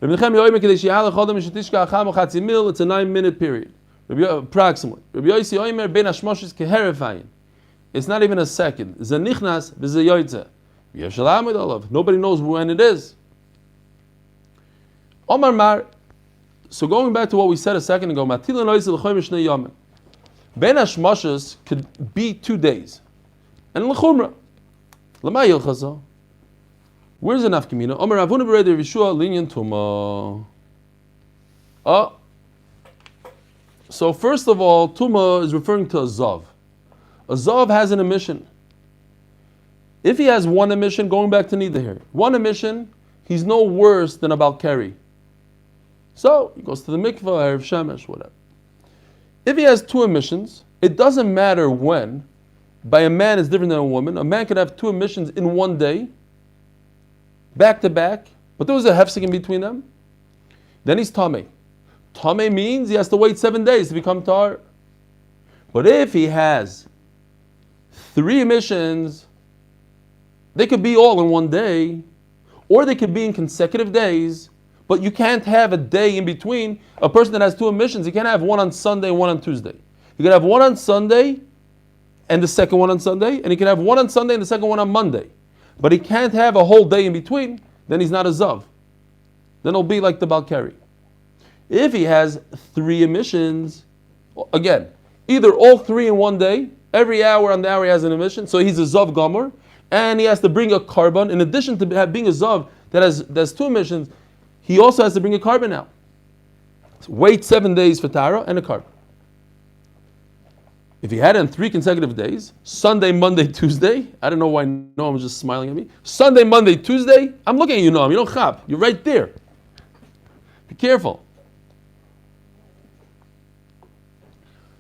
It's a 9-minute period. Approximately. Rebbe Yossi Omer ben hashmashos keherefayim. It's not even a second. Zenichnas v'zeyoytze. Nobody knows when it is. Omar Mar. So going back to what we said a second ago, ben hashmashos could be 2 days. And l'chumra. L'ma yilchazo. Where's the nafkamina? Omar Avuna b'reder Yeshua linyan tuma. So first of all, tuma is referring to a zav. A zav has an emission. If he has one emission, going back to Nida here, one emission, he's no worse than a Balkari. So he goes to the mikvah, Erev Shemesh, whatever. If he has 2 emissions, it doesn't matter when. By a man is different than a woman. A man could have 2 emissions in one day, back to back, but there was a hefsek in between them. Then he's tamei. Tamei means he has to wait 7 days to become tar. But if he has 3 emissions, they could be all in one day, or they could be in consecutive days, but you can't have a day in between. A person that has 2 emissions, he can't have one on Sunday and one on Tuesday. You can have one on Sunday and the second one on Sunday, and he can have one on Sunday and the second one on Monday. But he can't have a whole day in between, then he's not a zav. Then it'll be like the Balkari. If he has 3 emissions, again, either all 3 in one day, every hour on the hour he has an emission, so he's a zav gomer, and he has to bring a carbon. In addition to being a zav that has 2 emissions, he also has to bring a carbon out. So wait 7 days for Tara and a carbon. If he had it in 3 consecutive days, Sunday, Monday, Tuesday, I don't know why Noam was just smiling at me. Sunday, Monday, Tuesday, I'm looking at you, Noam, you don't chap, you're right there. Be careful.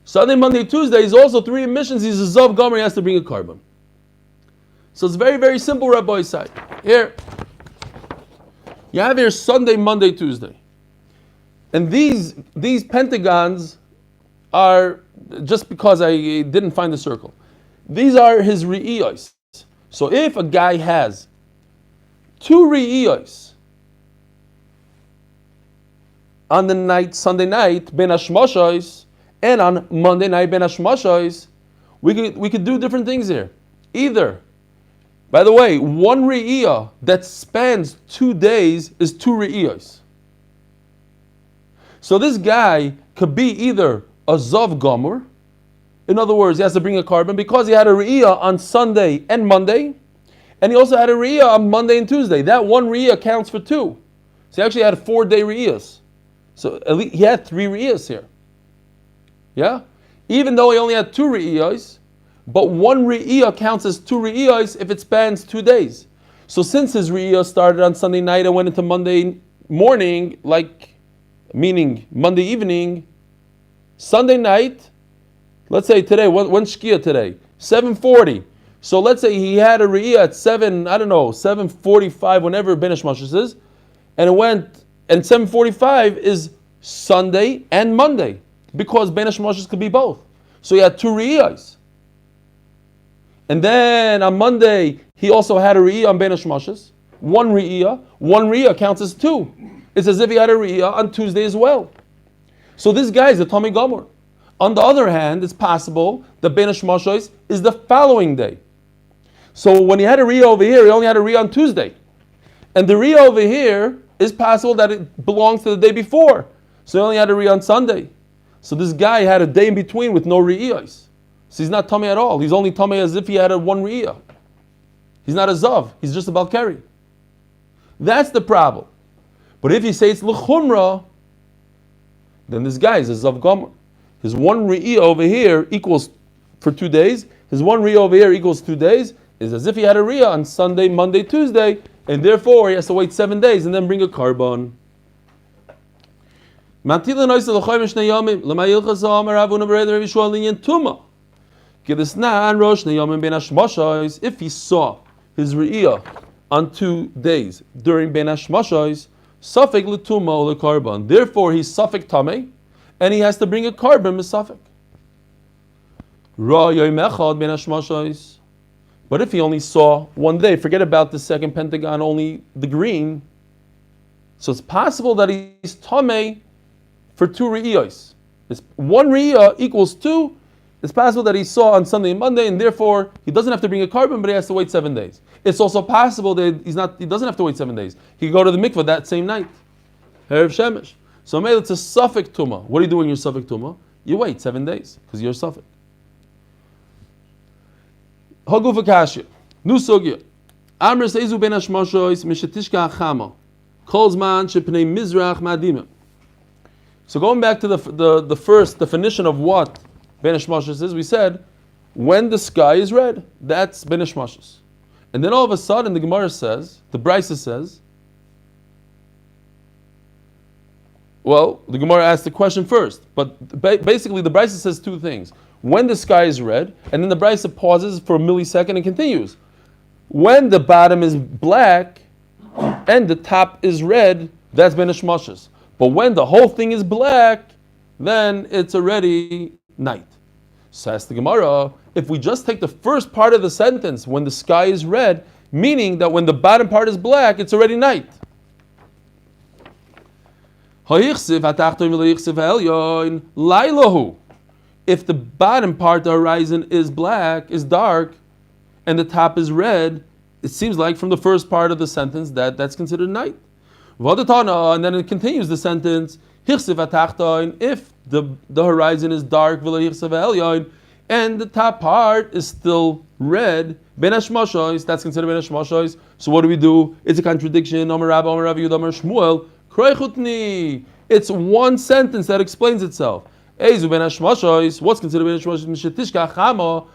Sunday, Monday, Tuesday is also 3 emissions, he's a zav gomer, he has to bring a carbon. So it's very, very simple, Rabbi side. Here, you have here Sunday, Monday, Tuesday. And these pentagons are, just because I didn't find the circle, these are his re'iyos. So if a guy has 2 re'iyos on the night, Sunday night, ben hashmashos, and on Monday night, ben hashmashos, we could do different things here. Either By the way, one re'iyah that spans 2 days is 2 re'iyahs. So this guy could be either a zav gomer, in other words, he has to bring a carbon because he had a re'iyah on Sunday and Monday, and he also had a re'iyah on Monday and Tuesday. That one re'iyah counts for 2. So he actually had 4-day re'iyahs. So at least he had 3 re'iyahs here. Yeah? Even though he only had 2 re'iyahs, but one re'iyah counts as 2 re'iyahs if it spans 2 days. So since his re'iyah started on Sunday night and went into Monday morning, meaning Monday evening, Sunday night, let's say today, when's Shkia today? 7:40. So let's say he had a re'iyah at 7:45, whenever bain hashmashot is, and it went, and 7:45 is Sunday and Monday, because bain hashmashot could be both. So he had 2 re'iyahs. And then on Monday, he also had a re'iyah on bain hashmashot. One re'iyah counts as 2. It's as if he had a re'iyah on Tuesday as well. So this guy is a Tomei Gomer. On the other hand, it's possible that bain hashmashot is the following day. So when he had a re'iyah over here, he only had a re'iyah on Tuesday. And the re'iyah over here is possible that it belongs to the day before. So he only had a re'iyah on Sunday. So this guy had a day in between with no re'iyahs. So he's not Tomei at all. He's only Tomei as if he had a 1 re'iyah. He's not a zav. He's just a balkari. That's the problem. But if you say it's l'chumra, then this guy is a zav gomer. His 1 re'iyah over here equals for 2 days. His 1 re'iyah over here equals 2 days. Is as if he had a re'iyah on Sunday, Monday, Tuesday, and therefore he has to wait 7 days and then bring a carbon. If he saw his re'iyah on 2 days during bain hashmashot, Suffolk tuma or carbon. Therefore, he's Suffolk tamei, and he has to bring a carbon with Suffolk. But if he only saw 1 day, forget about the second pentagon, only the green. So it's possible that he's tamei for 2 re'iyos. 1 re'iyah equals 2. It's possible that he saw on Sunday and Monday, and therefore he doesn't have to bring a carbon, but he has to wait 7 days. It's also possible that he doesn't have to wait 7 days. He can go to the mikveh that same night. Erev Shemesh. So maybe it's a Suffolk tuma. What are you doing in your Suffolk tuma? You wait 7 days, because you're Suffolk. Haguf Akashya. Nu sugya. Amr seizu ben hashmashos mishetishka achama. Kolzman shepnei mizrach madimim. So going back to the first definition of what bain hashmashos is, we said, when the sky is red, that's bain hashmashos. And then all of a sudden the Gemara says, the Brisa says, well, the Gemara asked the question first, but basically the Brisa says 2 things. When the sky is red, and then the Brisa pauses for a millisecond and continues. When the bottom is black and the top is red, that's bain hashmashos. But when the whole thing is black, then it's already night. So ask the Gemara, if we just take the first part of the sentence, when the sky is red, meaning that when the bottom part is black, it's already night. If the bottom part, the horizon, is black, is dark, and the top is red, it seems like from the first part of the sentence that's considered night. And then it continues the sentence, if the horizon is dark, and the top part is still red, bain hashmashos, that's considered bain hashmashos. So what do? It's a contradiction. It's one sentence that explains itself. What's considered bain hashmashos?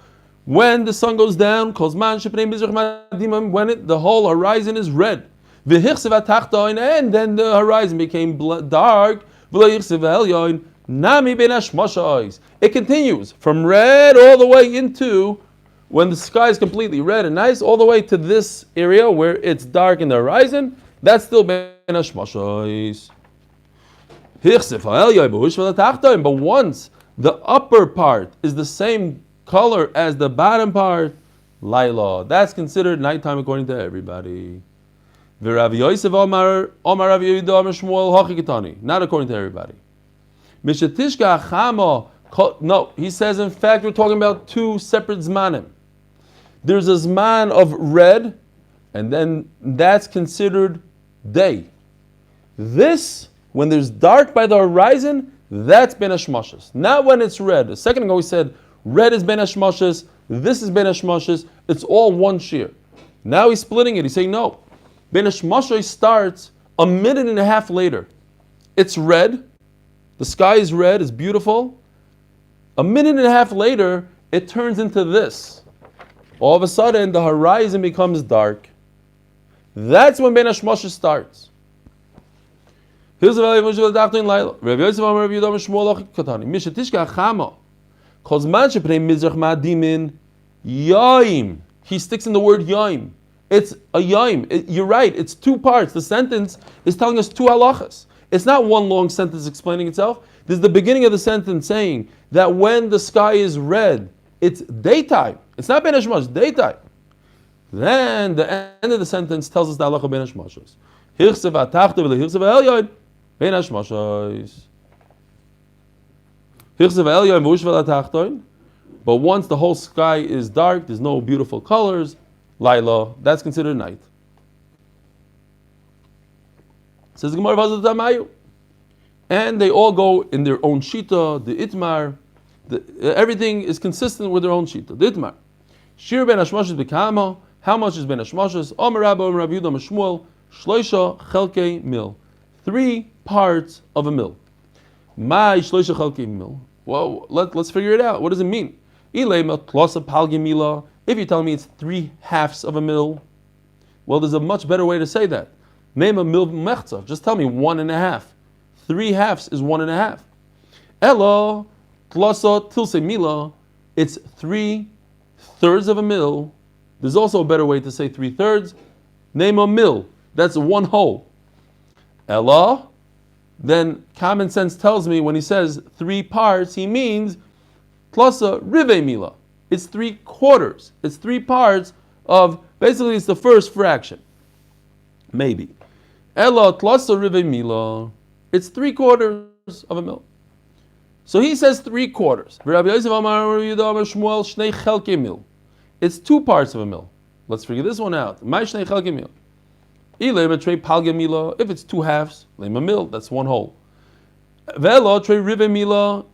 When the sun goes down, when the whole horizon is red. And then the horizon became dark. It continues from red all the way into when the sky is completely red and nice, all the way to this area where it's dark in the horizon. That's still bain hashmashos. But once the upper part is the same color as the bottom part, laila, that's considered nighttime according to everybody. Not according to everybody. No, he says in fact we're talking about 2 separate zmanim. there's a zman of red, and then that's considered day. This, when there's dark by the horizon, that's bain hashmashot. Not when it's red. A second ago we said red is bain hashmashot, this is bain hashmashot. It's all one shear. Now he's splitting it. He's saying no. Bain hashmashot starts a minute and a half later. It's red. The sky is red. It's beautiful. A minute and a half later, it turns into this. All of a sudden, the horizon becomes dark. That's when bain hashmashot starts. Here's the value of the day in Laila. Rabbi Yosef Amar Rabbi Yudam Shmuel Katani. Mishatishka Chama. Kozman sheprei mizrach ma'adimin yaim. He sticks in the word yaim. It's a yaim. You're right. It's two parts. The sentence is telling us two halachas. It's not one long sentence explaining itself. This is the beginning of the sentence saying that when the sky is red, it's daytime. It's not bain hashmashot, daytime. Then the end of the sentence tells us the halacha bain hashmashot. Hirsev atachta v'lehirsev ha'elyon bain hashmashot. Hirsev ha'elyon v'ushvel atachton. But once the whole sky is dark, there's no beautiful colors, Laila, that's considered night. Says the Gemara Vazat Tamayu. And they all go in their own shita, the itmar. Everything is consistent with their own shita. The itmar. Shir ben hashmashos b'kama. How much is ben hashmashos? Omer Rabba, Omer Rabbi Yehuda, Shmuel. Shloisha chelkei mil. 3 parts of a mil. My shloisha chelkei mil. Well, let's figure it out. What does it mean? If you're telling me it's 3 halves of a mil, well, there's a much better way to say that. Name a mil mechza. Just tell me 1.5. 3 halves is 1.5. Elo tlosa tilse mila. It's 3/3 of a mil. There's also a better way to say 3/3. Name a mil. That's 1 whole. Elo. Then common sense tells me when he says 3 parts, he means tlosa rive mila. It's 3/4. It's 3 parts of, basically it's the first fraction. Maybe. Elo tlosa rive mila. It's 3/4 of a mil. So he says 3/4. It's 2 parts of a mil. Let's figure this one out. If it's 2 halves, lema mil, that's 1 whole.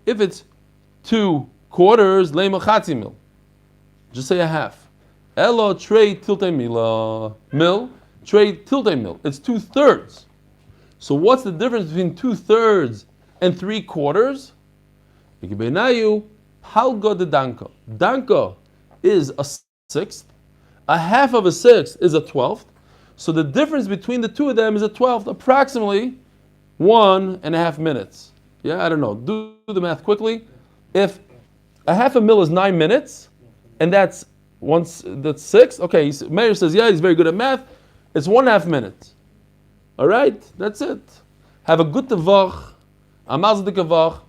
If it's 2 quarters, lema chatzi mil. Just say a half. Elo trei tilte mila mil, trei tilte mil. It's 2/3. So what's the difference between 2/3 and 3/4? Palga de danka. Danka is a 1/6. A half of a 1/6 is a 1/12. So the difference between the two of them is a 1/12, approximately 1.5 minutes. Yeah, I don't know. Do the math quickly. If a half a mil is 9 minutes, and that's 6. Okay, Meir says, yeah, he's very good at math. It's 1.5 minutes. All right, that's it. Have a good tevach, a mazdik tevach,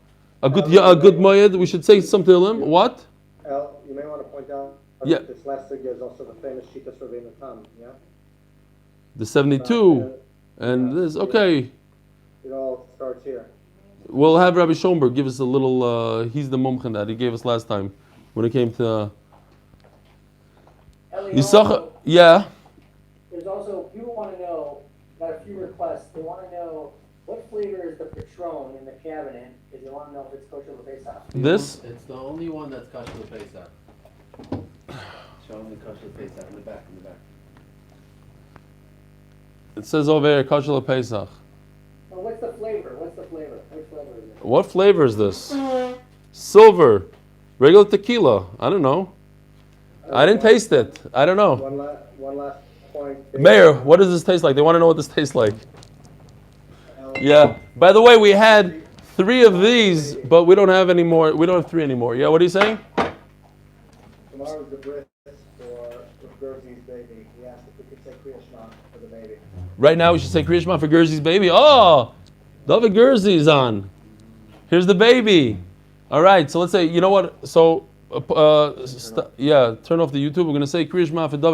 a good moyed. We should say something to him. What? El, you may want to point out Yeah. this last figure is also the famous Shitas Rabbeinu Tam, yeah? The 72, and this. Okay, It all starts here. we'll have Rabbi Schoenberg give us a little. He's the mumchen that he gave us last time when it came to. Also, Yeah. there's also, people want to know, got a few requests, they want to know what flavor is the Patron in the cabinet, because they want to know if it's kosher l'Pesach. This. It's the only one that's kosher l'Pesach. Show them the kosher l'Pesach in the back, It says over here, kosher l'Pesach. So what's the flavor? Which flavor is it? What flavor is this? Silver, regular tequila. I don't know. I didn't taste it. I don't know. One last point. Mayor, what does this taste like? They want to know what this tastes like. Yeah. By the way, we had 3 of these, but we don't have any more. We don't have 3 anymore. Yeah. What are you saying? Tomorrow's the bris for Gertie's baby. He asked if we could say Kriya Shema for the baby. Right now, we should say Kriya Shema for Gerzy's baby. Oh, David Gerzy's on. Here's the baby. All right. So let's say, you know what? So, turn off the YouTube. We're going to say Kriya Shema for David.